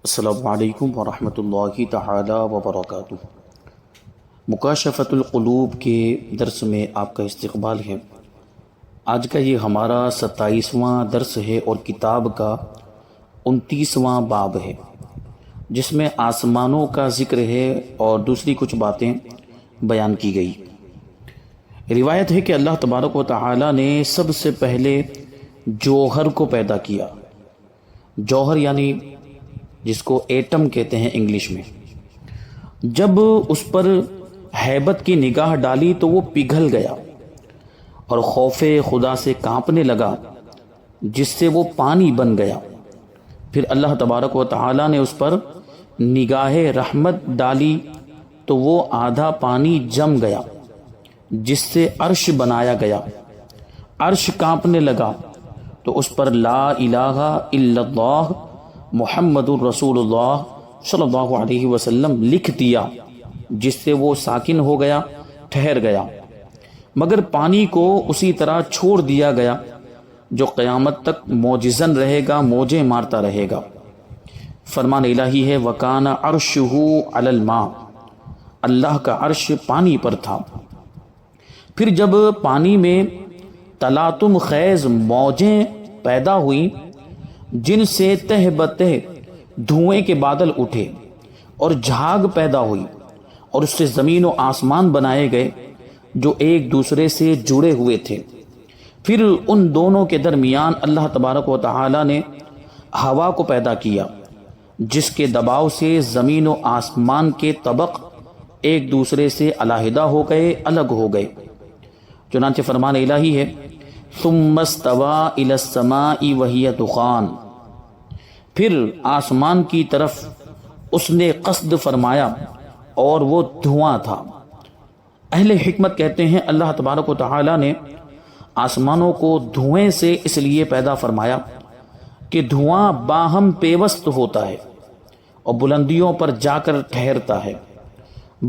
السلام علیکم ورحمۃ اللہ تعالی وبرکاتہ۔ مکاشفۃ القلوب کے درس میں آپ کا استقبال ہے۔ آج کا یہ ہمارا 27واں درس ہے اور کتاب کا 29واں باب ہے، جس میں آسمانوں کا ذکر ہے اور دوسری کچھ باتیں بیان کی گئی۔ روایت ہے کہ اللہ تبارک و تعالی نے سب سے پہلے جوہر کو پیدا کیا۔ جوہر یعنی جس کو ایٹم کہتے ہیں انگلش میں۔ جب اس پر ہیبت کی نگاہ ڈالی تو وہ پگھل گیا اور خوف خدا سے کانپنے لگا، جس سے وہ پانی بن گیا۔ پھر اللہ تبارک و تعالی نے اس پر نگاہ رحمت ڈالی تو وہ آدھا پانی جم گیا، جس سے عرش بنایا گیا۔ عرش کانپنے لگا تو اس پر لا الہ الا اللہ محمد الرسول اللہ صلی اللہ علیہ وسلم لکھ دیا، جس سے وہ ساکن ہو گیا، ٹھہر گیا۔ مگر پانی کو اسی طرح چھوڑ دیا گیا جو قیامت تک معجزن رہے گا، موجیں مارتا رہے گا۔ فرمان الہی ہے وَكَانَ عَرْشُهُ عَلَى الْمَاءِ، اللہ کا عرش پانی پر تھا۔ پھر جب پانی میں تلاطم خیز موجیں پیدا ہوئیں، جن سے تہ بتہ دھوئیں کے بادل اٹھے اور جھاگ پیدا ہوئی، اور اس سے زمین و آسمان بنائے گئے جو ایک دوسرے سے جڑے ہوئے تھے۔ پھر ان دونوں کے درمیان اللہ تبارک و تعالی نے ہوا کو پیدا کیا، جس کے دباؤ سے زمین و آسمان کے طبق ایک دوسرے سے علیحدہ ہو گئے، الگ ہو گئے۔ چنانچہ فرمان الہی ہے ثم استوى الى السماء وهي دخان، پھر آسمان کی طرف اس نے قصد فرمایا اور وہ دھواں تھا۔ اہل حکمت کہتے ہیں اللہ تبارک و تعالی نے آسمانوں کو دھوئیں سے اس لیے پیدا فرمایا کہ دھواں باہم پیوست ہوتا ہے اور بلندیوں پر جا کر ٹھہرتا ہے۔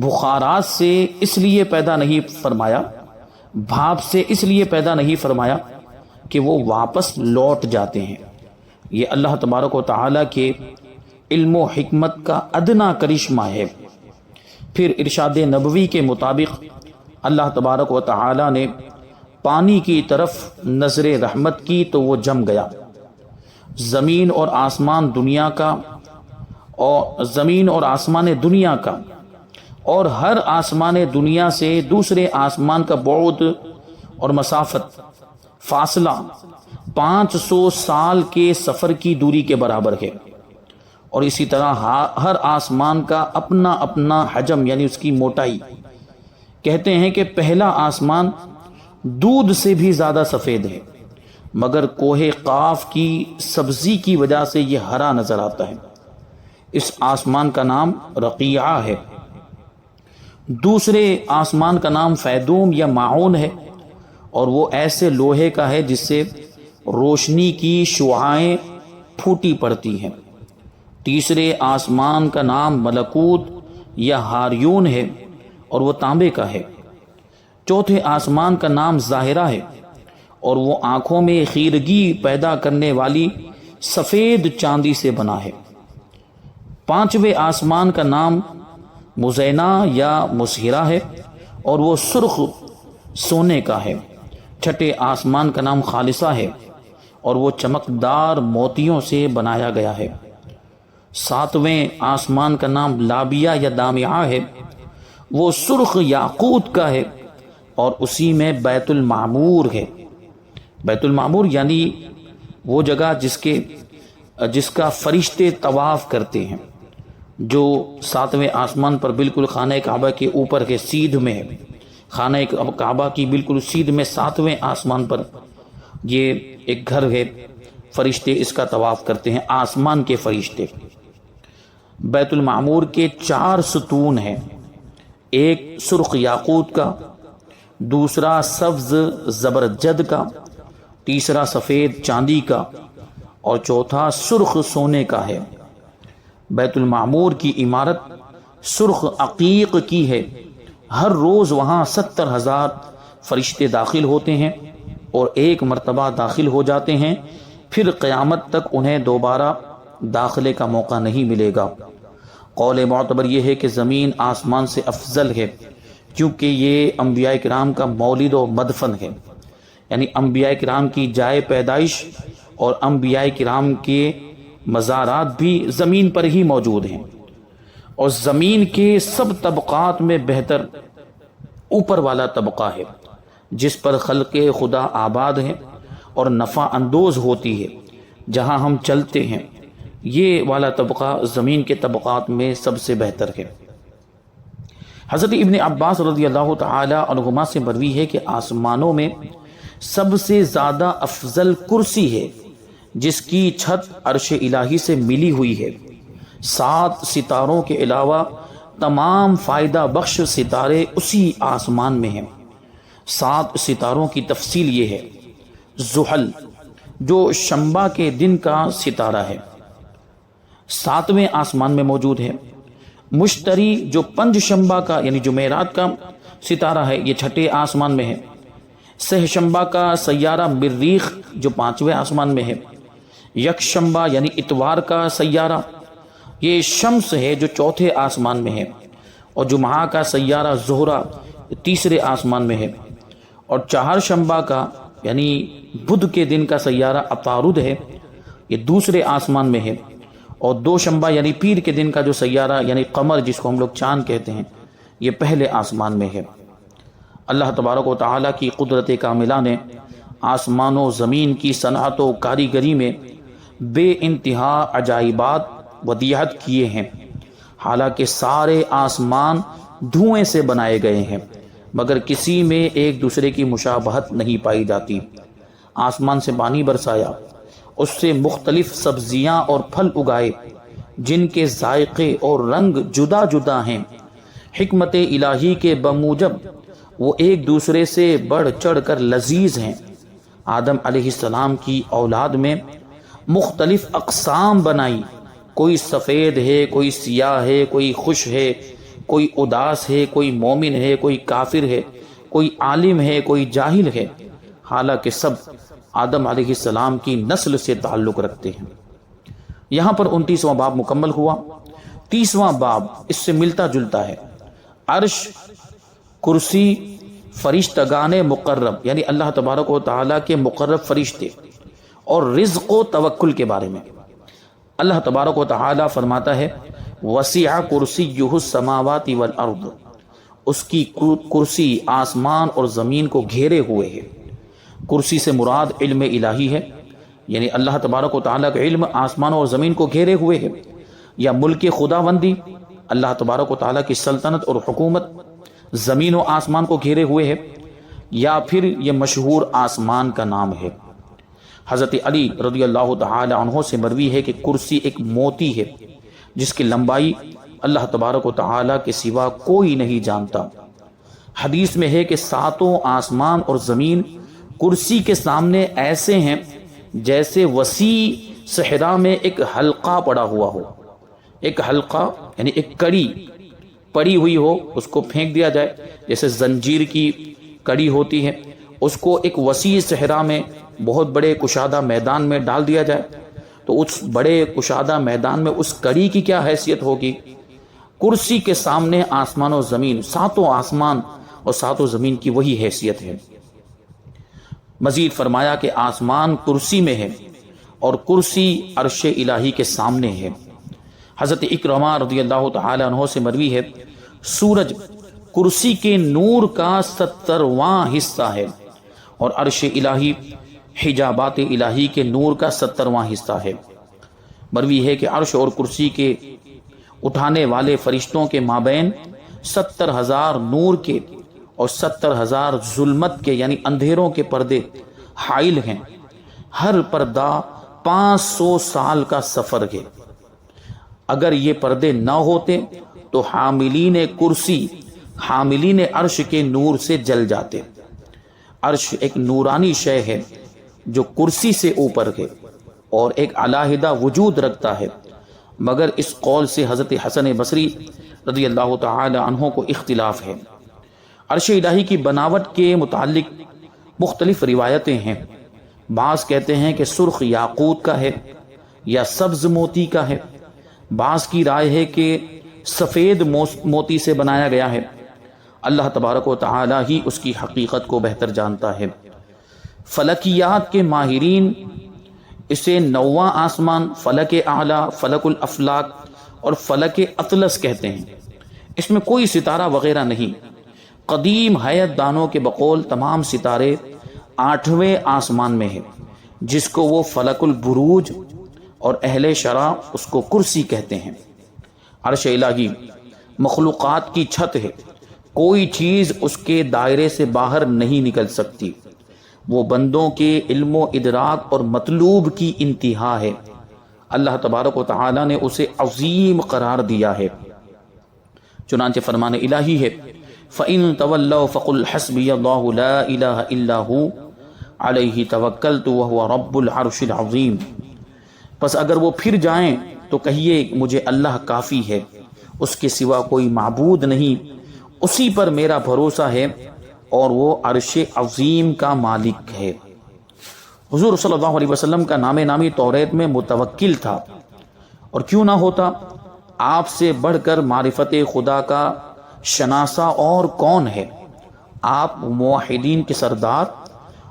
بخارات سے اس لیے پیدا نہیں فرمایا، بھاپ سے اس لیے پیدا نہیں فرمایا کہ وہ واپس لوٹ جاتے ہیں۔ یہ اللہ تبارک و تعالی کے علم و حکمت کا ادنا کرشمہ ہے۔ پھر ارشاد نبوی کے مطابق اللہ تبارک و تعالی نے پانی کی طرف نظر رحمت کی تو وہ جم گیا۔ زمین اور آسمان دنیا کا اور ہر آسمان دنیا سے دوسرے آسمان کا بعد اور مسافت فاصلہ 500 سال کے سفر کی دوری کے برابر ہے، اور اسی طرح ہر آسمان کا اپنا اپنا حجم یعنی اس کی موٹائی۔ کہتے ہیں کہ پہلا آسمان دودھ سے بھی زیادہ سفید ہے، مگر کوہ قاف کی سبزی کی وجہ سے یہ ہرا نظر آتا ہے۔ اس آسمان کا نام رقیعہ ہے۔ دوسرے آسمان کا نام فیدوم یا معون ہے، اور وہ ایسے لوہے کا ہے جس سے روشنی کی شعاعیں پھوٹی پڑتی ہیں۔ تیسرے آسمان کا نام ملکوت یا ہاریون ہے، اور وہ تانبے کا ہے۔ چوتھے آسمان کا نام ظاہرہ ہے، اور وہ آنکھوں میں خیرگی پیدا کرنے والی سفید چاندی سے بنا ہے۔ پانچویں آسمان کا نام مزینہ یا مسہرہ ہے، اور وہ سرخ سونے کا ہے۔ چھٹے آسمان کا نام خالصہ ہے، اور وہ چمکدار موتیوں سے بنایا گیا ہے۔ ساتویں آسمان کا نام لابیہ یا دامعہ ہے، وہ سرخ یاقوت کا ہے، اور اسی میں بیت المعمور ہے۔ بیت المعمور یعنی وہ جگہ جس کا فرشتے طواف کرتے ہیں، جو ساتویں آسمان پر بالکل خانہ کعبہ کے اوپر کے سیدھ میں ہے۔ خانہ کعبہ کی بالکل سیدھ میں ساتویں آسمان پر یہ ایک گھر ہے، فرشتے اس کا طواف کرتے ہیں، آسمان کے فرشتے۔ بیت المعمور کے 4 ستون ہیں، ایک سرخ یاقوت کا، دوسرا سبز زبرجد کا، تیسرا سفید چاندی کا، اور چوتھا سرخ سونے کا ہے۔ بیت المعمور کی عمارت سرخ عقیق کی ہے۔ ہر روز وہاں 70,000 فرشتے داخل ہوتے ہیں اور ایک مرتبہ داخل ہو جاتے ہیں، پھر قیامت تک انہیں دوبارہ داخلے کا موقع نہیں ملے گا۔ قول معتبر یہ ہے کہ زمین آسمان سے افضل ہے، کیونکہ یہ انبیاء کرام کا مولد و مدفن ہے، یعنی انبیاء کرام کی جائے پیدائش اور انبیاء کرام کے مزارات بھی زمین پر ہی موجود ہیں، اور زمین کے سب طبقات میں بہتر اوپر والا طبقہ ہے جس پر خلق خدا آباد ہے اور نفع اندوز ہوتی ہے، جہاں ہم چلتے ہیں، یہ والا طبقہ زمین کے طبقات میں سب سے بہتر ہے۔ حضرت ابن عباس رضی اللہ تعالی عنہما سے مروی ہے کہ آسمانوں میں سب سے زیادہ افضل کرسی ہے جس کی چھت عرش الہی سے ملی ہوئی ہے۔ 7 ستاروں کے علاوہ تمام فائدہ بخش ستارے اسی آسمان میں ہیں۔ 7 ستاروں کی تفصیل یہ ہے: زحل جو شنبہ کے دن کا ستارہ ہے، 7ویں آسمان میں موجود ہے۔ مشتری جو پنج شنبہ کا یعنی جمعرات کا ستارہ ہے، یہ 6 آسمان میں ہے۔ سہ شنبہ کا سیارہ مریخ جو 5ویں آسمان میں ہے۔ یک شنبہ یعنی اتوار کا سیارہ یہ شمس ہے جو 4تھے آسمان میں ہے، اور جمعہ کا سیارہ زہرہ 3رے آسمان میں ہے، اور 4 شنبہ کا یعنی بدھ کے دن کا سیارہ عطارد ہے، یہ 2رے آسمان میں ہے، اور 2 شنبہ یعنی پیر کے دن کا جو سیارہ یعنی قمر جس کو ہم لوگ چاند کہتے ہیں، یہ پہلے آسمان میں ہے۔ اللہ تبارک و تعالیٰ کی قدرت کاملہ نے آسمان و زمین کی صنعت و کاریگری میں بے انتہا عجائبات ودیعت کیے ہیں، حالانکہ سارے آسمان دھوئیں سے بنائے گئے ہیں مگر کسی میں ایک دوسرے کی مشابہت نہیں پائی جاتی۔ آسمان سے پانی برسایا، اس سے مختلف سبزیاں اور پھل اگائے جن کے ذائقے اور رنگ جدا جدا ہیں۔ حکمت الہی کے بموجب وہ ایک دوسرے سے بڑھ چڑھ کر لذیذ ہیں۔ آدم علیہ السلام کی اولاد میں مختلف اقسام بنائی، کوئی سفید ہے، کوئی سیاہ ہے، کوئی خوش ہے، کوئی اداس ہے، کوئی مومن ہے، کوئی کافر ہے، کوئی عالم ہے، کوئی جاہل ہے، حالانکہ سب آدم علیہ السلام کی نسل سے تعلق رکھتے ہیں۔ یہاں پر 29واں باب مکمل ہوا۔ 30واں باب اس سے ملتا جلتا ہے۔ عرش، کرسی، فرشتگان مقرب یعنی اللہ تبارک و تعالیٰ کے مقرب فرشتے، اور رزق و توکل کے بارے میں۔ اللہ تبارک و تعالیٰ فرماتا ہے وسع کرسیہ السماوات والارض، اس کی کرسی آسمان اور زمین کو گھیرے ہوئے ہے۔ کرسی سے مراد علم الہی ہے، یعنی اللہ تبارک و تعالیٰ کا علم آسمان اور زمین کو گھیرے ہوئے ہے، یا ملک خداوندی اللہ تبارک و تعالیٰ کی سلطنت اور حکومت زمین و آسمان کو گھیرے ہوئے ہے، یا پھر یہ مشہور آسمان کا نام ہے۔ حضرت علی رضی اللہ تعالی عنہ سے مروی ہے کہ کرسی ایک موتی ہے جس کی لمبائی اللہ تبارک و تعالیٰ کے سوا کوئی نہیں جانتا۔ حدیث میں ہے کہ 7 آسمان اور زمین کرسی کے سامنے ایسے ہیں جیسے وسیع صحرا میں ایک حلقہ پڑا ہوا ہو۔ ایک حلقہ یعنی ایک کڑی پڑی ہوئی ہو، اس کو پھینک دیا جائے، جیسے زنجیر کی کڑی ہوتی ہے، اس کو ایک وسیع صحرا میں بہت بڑے کشادہ میدان میں ڈال دیا جائے تو اس بڑے کشادہ میدان میں اس کڑی کی کیا حیثیت ہوگی؟ کرسی کے سامنے آسمان و زمین، 7 آسمان اور 7 زمین کی وہی حیثیت ہے۔ مزید فرمایا کہ آسمان کرسی میں ہے اور کرسی عرش الہی کے سامنے ہے۔ حضرت اکرمہ رضی اللہ تعالی عنہ سے مروی ہے سورج کرسی کے نور کا 70واں حصہ ہے اور عرش الہی حجابات الہی کے نور کا 70واں حصہ ہے۔ مروی ہے کہ عرش اور کرسی کے اٹھانے والے فرشتوں کے مابین 70,000 نور کے اور 70,000 ظلمت کے یعنی اندھیروں کے پردے حائل ہیں۔ ہر پردہ 500 سال کا سفر ہے۔ اگر یہ پردے نہ ہوتے تو حاملین کرسی حاملین عرش کے نور سے جل جاتے۔ عرش ایک نورانی شے ہے جو کرسی سے اوپر ہے اور ایک علیحدہ وجود رکھتا ہے، مگر اس قول سے حضرت حسن بصری رضی اللہ تعالی عنہ کو اختلاف ہے۔ عرش الہی کی بناوٹ کے متعلق مختلف روایتیں ہیں۔ بعض کہتے ہیں کہ سرخ یاقوت کا ہے، یا سبز موتی کا ہے، بعض کی رائے ہے کہ سفید موتی سے بنایا گیا ہے۔ اللہ تبارک و تعالی ہی اس کی حقیقت کو بہتر جانتا ہے۔ فلکیات کے ماہرین اسے نواں آسمان، فلک اعلیٰ، فلک الافلاک اور فلک اطلس کہتے ہیں۔ اس میں کوئی ستارہ وغیرہ نہیں۔ قدیم حیات دانوں کے بقول تمام ستارے 8ویں آسمان میں ہیں، جس کو وہ فلک البروج اور اہل شرع اس کو کرسی کہتے ہیں۔ عرش الہی مخلوقات کی چھت ہے، کوئی چیز اس کے دائرے سے باہر نہیں نکل سکتی۔ وہ بندوں کے علم و ادراک اور مطلوب کی انتہا ہے۔ اللہ تبارک و تعالی نے اسے عظیم قرار دیا ہے۔ چنانچہ فرمان الہی ہے فَإِن تَوَلَّوْا فَقُلْ حَسْبِيَ اللَّهُ لَا إِلَهَ إِلَّا هُوَ عَلَيْهِ تَوَكَّلْتُ وَهُوَ رَبُّ الْعَرْشِ الْعَظِيمِ، پس اگر وہ پھر جائیں تو کہیے مجھے اللہ کافی ہے، اس کے سوا کوئی معبود نہیں، اسی پر میرا بھروسہ ہے اور وہ عرش عظیم کا مالک ہے۔ حضور صلی اللہ علیہ وسلم کا نام نامی توریت میں متوکل تھا، اور کیوں نہ ہوتا؟ آپ سے بڑھ کر معرفت خدا کا شناسہ اور کون ہے؟ آپ موحدین کے سردار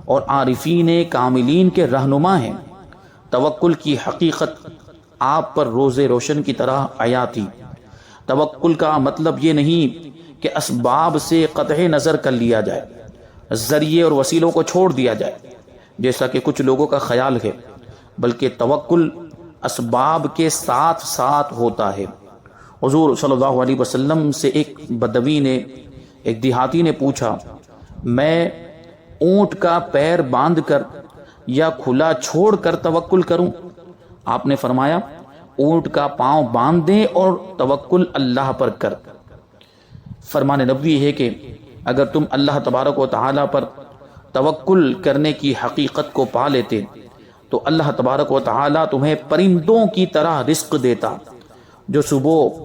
اور عارفین کاملین کے رہنما ہیں۔ توکل کی حقیقت آپ پر روز روشن کی طرح عیا تھی۔ توکل کا مطلب یہ نہیں کہ اسباب سے قطع نظر کر لیا جائے، ذریعے اور وسیلوں کو چھوڑ دیا جائے جیسا کہ کچھ لوگوں کا خیال ہے، بلکہ توکل اسباب کے ساتھ ساتھ ہوتا ہے۔ حضور صلی اللہ علیہ وسلم سے ایک بدوی نے، ایک دیہاتی نے پوچھا، میں اونٹ کا پیر باندھ کر یا کھلا چھوڑ کر توکل کروں؟ آپ نے فرمایا اونٹ کا پاؤں باندھ دیں اور توکل اللہ پر کر۔ فرمان نبوی ہے کہ اگر تم اللہ تبارک و تعالی پر توکل کرنے کی حقیقت کو پا لیتے تو اللہ تبارک و تعالی تمہیں پرندوں کی طرح رزق دیتا جو صبح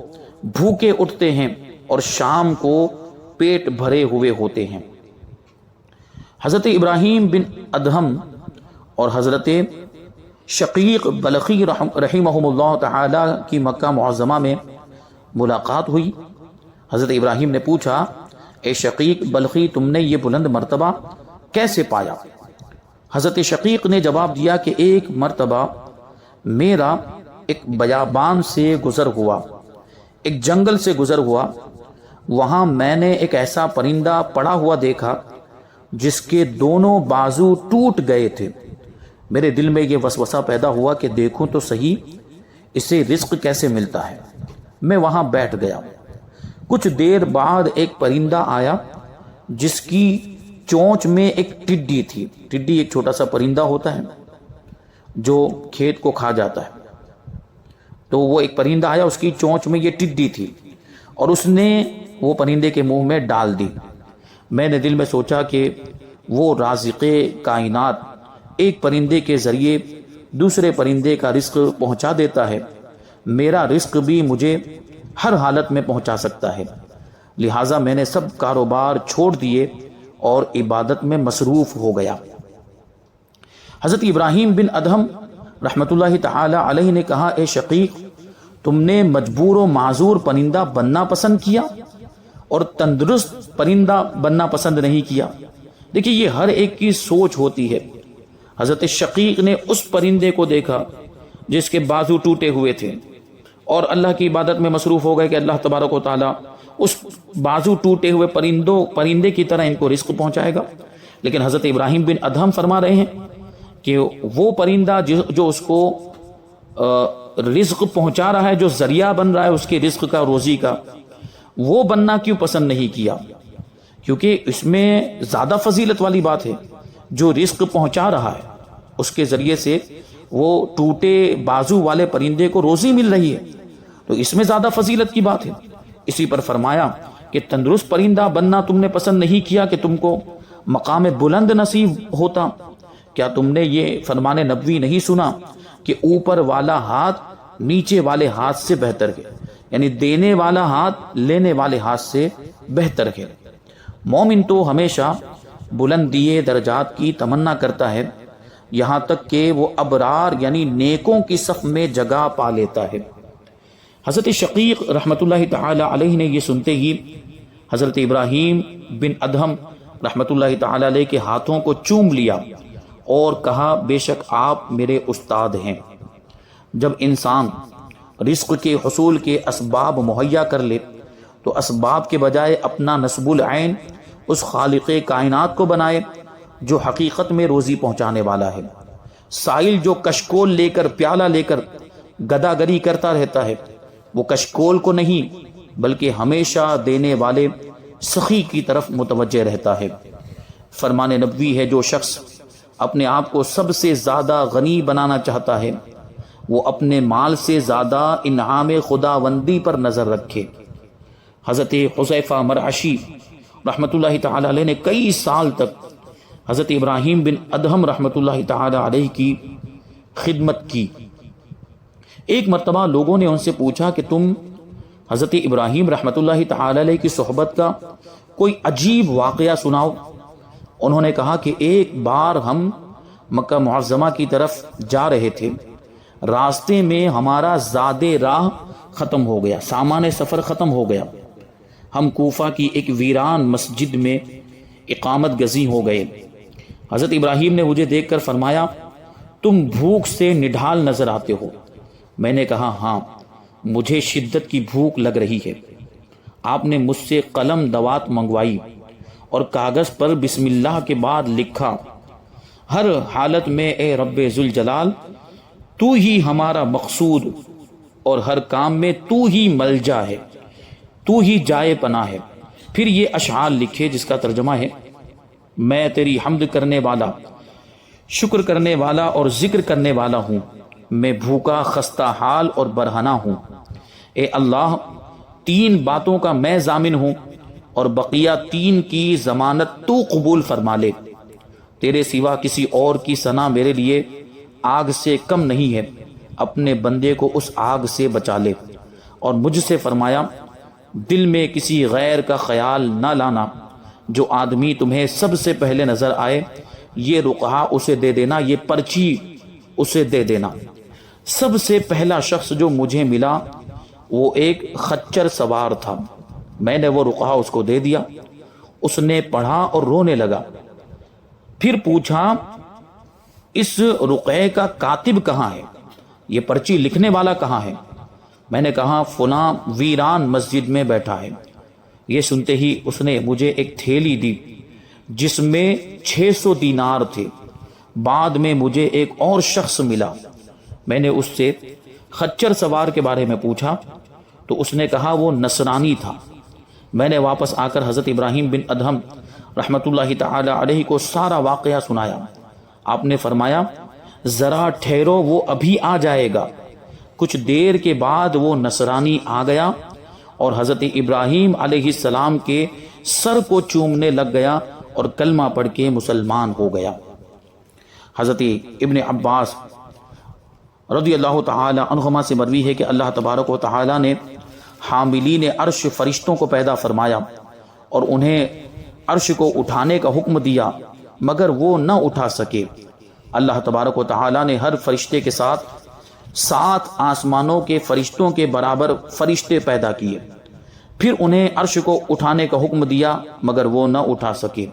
بھوکے اٹھتے ہیں اور شام کو پیٹ بھرے ہوئے ہوتے ہیں۔ حضرت ابراہیم بن ادہم اور حضرت شقیق بلخی رحمہم اللہ تعالی کی مکہ معظمہ میں ملاقات ہوئی۔ حضرت ابراہیم نے پوچھا، اے شقیق بلخی، تم نے یہ بلند مرتبہ کیسے پایا؟ حضرت شقیق نے جواب دیا کہ ایک مرتبہ میرا ایک بیابان سے گزر ہوا، ایک جنگل سے گزر ہوا، وہاں میں نے ایک ایسا پرندہ پڑا ہوا دیکھا جس کے دونوں بازو ٹوٹ گئے تھے۔ میرے دل میں یہ وسوسہ پیدا ہوا کہ دیکھوں تو صحیح اسے رزق کیسے ملتا ہے۔ میں وہاں بیٹھ گیا۔ کچھ دیر بعد ایک پرندہ آیا جس کی چونچ میں ایک ٹڈی تھی۔ ٹڈی ایک چھوٹا سا پرندہ ہوتا ہے جو کھیت کو کھا جاتا ہے۔ تو وہ ایک پرندہ آیا، اس کی چونچ میں یہ ٹڈی تھی اور اس نے وہ پرندے کے منہ میں ڈال دی۔ میں نے دل میں سوچا کہ وہ رازق کائنات ایک پرندے کے ذریعے دوسرے پرندے کا رزق پہنچا دیتا ہے، میرا رزق بھی مجھے ہر حالت میں پہنچا سکتا ہے۔ لہٰذا میں نے سب کاروبار چھوڑ دیے اور عبادت میں مصروف ہو گیا۔ حضرت ابراہیم بن ادہم رحمت اللہ تعالی علیہ نے کہا، اے شقیق، تم نے مجبور و معذور پرندہ بننا پسند کیا اور تندرست پرندہ بننا پسند نہیں کیا۔ دیکھیے یہ ہر ایک کی سوچ ہوتی ہے۔ حضرت شقیق نے اس پرندے کو دیکھا جس کے بازو ٹوٹے ہوئے تھے اور اللہ کی عبادت میں مصروف ہو گئے کہ اللہ تبارک و تعالی اس بازو ٹوٹے ہوئے پرندے کی طرح ان کو رزق پہنچائے گا۔ لیکن حضرت ابراہیم بن ادہم فرما رہے ہیں کہ وہ پرندہ جو اس کو رزق پہنچا رہا ہے، جو ذریعہ بن رہا ہے اس کے رزق کا، روزی کا، وہ بننا کیوں پسند نہیں کیا؟ کیونکہ اس میں زیادہ فضیلت والی بات ہے۔ جو رزق پہنچا رہا ہے اس کے ذریعے سے وہ ٹوٹے بازو والے پرندے کو روزی مل رہی ہے، تو اس میں زیادہ فضیلت کی بات ہے۔ اسی پر فرمایا کہ تندرست پرندہ بننا تم نے پسند نہیں کیا کہ تم کو مقام بلند نصیب ہوتا۔ کیا تم نے یہ فرمان نبوی نہیں سنا کہ اوپر والا ہاتھ نیچے والے ہاتھ سے بہتر ہے، یعنی دینے والا ہاتھ لینے والے ہاتھ سے بہتر ہے۔ مومن تو ہمیشہ بلندی درجات کی تمنا کرتا ہے، یہاں تک کہ وہ ابرار یعنی نیکوں کی صف میں جگہ پا لیتا ہے۔ حضرت شقیق رحمۃ اللہ تعالی علیہ نے یہ سنتے ہی حضرت ابراہیم بن ادہم رحمۃ اللہ تعالی علیہ کے ہاتھوں کو چوم لیا اور کہا بے شک آپ میرے استاد ہیں۔ جب انسان رزق کے حصول کے اسباب مہیا کر لے تو اسباب کے بجائے اپنا نصب العین اس خالق کائنات کو بنائے جو حقیقت میں روزی پہنچانے والا ہے۔ سائل جو کشکول لے کر پیالہ لے کر گدا گری کرتا رہتا ہے وہ کشکول کو نہیں بلکہ ہمیشہ دینے والے سخی کی طرف متوجہ رہتا ہے۔ فرمان نبوی ہے جو شخص اپنے آپ کو سب سے زیادہ غنی بنانا چاہتا ہے وہ اپنے مال سے زیادہ انعام خداوندی پر نظر رکھے۔ حضرت حذیفہ مرعشی رحمۃ اللہ تعالی علیہ نے کئی سال تک حضرت ابراہیم بن ادہم رحمۃ اللہ تعالی علیہ کی خدمت کی۔ ایک مرتبہ لوگوں نے ان سے پوچھا کہ تم حضرت ابراہیم رحمۃ اللہ تعالی علیہ کی صحبت کا کوئی عجیب واقعہ سناؤ۔ انہوں نے کہا کہ ایک بار ہم مکہ معظمہ کی طرف جا رہے تھے، راستے میں ہمارا زاد راہ ختم ہو گیا، سامان سفر ختم ہو گیا، ہم کوفہ کی ایک ویران مسجد میں اقامت گزیں ہو گئے۔ حضرت ابراہیم نے مجھے دیکھ کر فرمایا تم بھوک سے نڈھال نظر آتے ہو۔ میں نے کہا ہاں مجھے شدت کی بھوک لگ رہی ہے۔ آپ نے مجھ سے قلم دوات منگوائی اور کاغذ پر بسم اللہ کے بعد لکھا ہر حالت میں اے رب ذوالجلال تو ہی ہمارا مقصود اور ہر کام میں تو ہی ملجا ہے، تو ہی جائے پناہ ہے۔ پھر یہ اشعار لکھے جس کا ترجمہ ہے میں تیری حمد کرنے والا، شکر کرنے والا اور ذکر کرنے والا ہوں، میں بھوکا خستہ حال اور برہنہ ہوں۔ اے اللہ 3 باتوں کا میں ضامن ہوں اور بقیہ 3 کی ضمانت تو قبول فرما لے۔ تیرے سوا کسی اور کی ثنا میرے لیے آگ سے کم نہیں ہے، اپنے بندے کو اس آگ سے بچا لے۔ اور مجھ سے فرمایا دل میں کسی غیر کا خیال نہ لانا، جو آدمی تمہیں سب سے پہلے نظر آئے یہ رقعہ اسے دے دینا، یہ پرچی اسے دے دینا۔ سب سے پہلا شخص جو مجھے ملا وہ ایک خچر سوار تھا، میں نے وہ رقعہ اس کو دے دیا، اس نے پڑھا اور رونے لگا۔ پھر پوچھا اس رقعے کا کاتب کہاں ہے، یہ پرچی لکھنے والا کہاں ہے؟ میں نے کہا فلاں ویران مسجد میں بیٹھا ہے۔ یہ سنتے ہی اس نے مجھے ایک تھیلی دی جس میں 600 دینار تھے۔ بعد میں مجھے ایک اور شخص ملا، میں نے اس سے خچر سوار کے بارے میں پوچھا تو اس نے کہا وہ نصرانی تھا۔ میں نے واپس آ کر حضرت ابراہیم بن ادہم رحمۃ اللہ تعالی علیہ کو سارا واقعہ سنایا۔ آپ نے فرمایا ذرا ٹھہرو وہ ابھی آ جائے گا۔ کچھ دیر کے بعد وہ نصرانی آ گیا اور حضرت ابراہیم علیہ السلام کے سر کو چومنے لگ گیا اور کلمہ پڑھ کے مسلمان ہو گیا۔ حضرت ابن عباس رضی اللہ تعالی عنہما سے مروی ہے کہ اللہ تبارک و تعالی نے حاملین عرش فرشتوں کو پیدا فرمایا اور انہیں عرش کو اٹھانے کا حکم دیا مگر وہ نہ اٹھا سکے۔ اللہ تبارک و تعالی نے ہر فرشتے کے ساتھ 7 آسمانوں کے فرشتوں کے برابر فرشتے پیدا کیے، پھر انہیں عرش کو اٹھانے کا حکم دیا مگر وہ نہ اٹھا سکے۔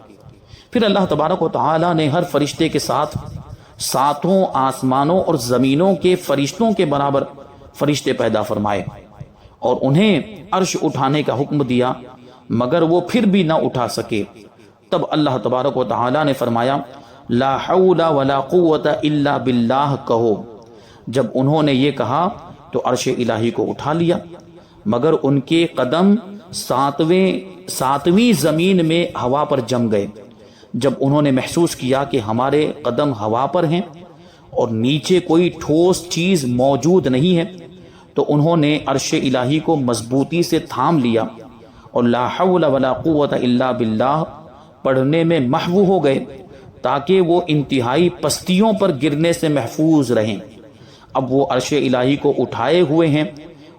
پھر اللہ تبارک و تعالی نے ہر فرشتے کے ساتھ 7 آسمانوں اور زمینوں کے فرشتوں کے برابر فرشتے پیدا فرمائے اور انہیں عرش اٹھانے کا حکم دیا مگر وہ پھر بھی نہ اٹھا سکے۔ تب اللہ تبارک و تعالی نے فرمایا لا حول ولا قوت الا باللہ کہو۔ جب انہوں نے یہ کہا تو عرش الہی کو اٹھا لیا مگر ان کے قدم 7ویں زمین میں ہوا پر جم گئے۔ جب انہوں نے محسوس کیا کہ ہمارے قدم ہوا پر ہیں اور نیچے کوئی ٹھوس چیز موجود نہیں ہے تو انہوں نے عرش الہی کو مضبوطی سے تھام لیا اور لا حول ولا قوت الا باللہ پڑھنے میں محو ہو گئے تاکہ وہ انتہائی پستیوں پر گرنے سے محفوظ رہیں۔ اب وہ عرش الہی کو اٹھائے ہوئے ہیں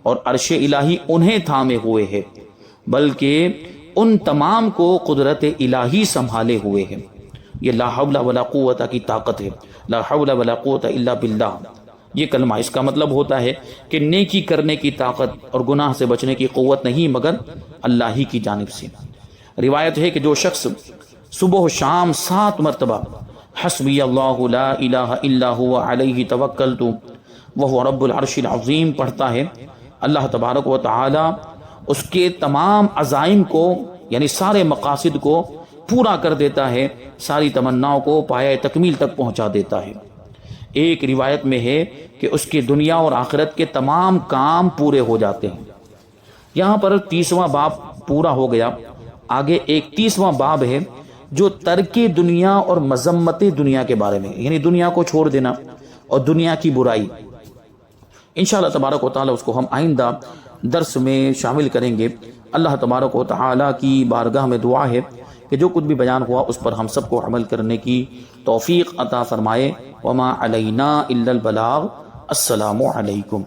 اور عرش الہی انہیں تھامے ہوئے ہے، بلکہ ان تمام کو قدرت الہی سنبھالے ہوئے ہے۔ یہ لا حول ولا قوت کی طاقت ہے، لا حول ولا قوت الا باللہ یہ کلمہ، اس کا مطلب ہوتا ہے کہ نیکی کرنے کی طاقت اور گناہ سے بچنے کی قوت نہیں مگر اللہ ہی کی جانب سے۔ روایت ہے کہ جو شخص صبح و شام 7 مرتبہ حسبی اللہ لا الہ الا هو علیہ توکلت وہو رب العرش العظیم پڑھتا ہے، اللہ تبارک و تعالی اس کے تمام عزائم کو یعنی سارے مقاصد کو پورا کر دیتا ہے، ساری تمناؤں کو پایہ تکمیل تک پہنچا دیتا ہے۔ ایک روایت میں ہے کہ اس کی دنیا اور آخرت کے تمام کام پورے ہو جاتے ہیں۔ یہاں پر 30واں باب پورا ہو گیا، آگے 31واں باب ہے جو ترک دنیا اور مذمت دنیا کے بارے میں، یعنی دنیا کو چھوڑ دینا اور دنیا کی برائی۔ انشاءاللہ تبارک و تعالی اس کو ہم آئندہ درس میں شامل کریں گے۔ اللہ تبارک و تعالی کی بارگاہ میں دعا ہے کہ جو کچھ بھی بیان ہوا اس پر ہم سب کو عمل کرنے کی توفیق عطا فرمائے۔ وما علینا الا البلاغ۔ السلام علیکم۔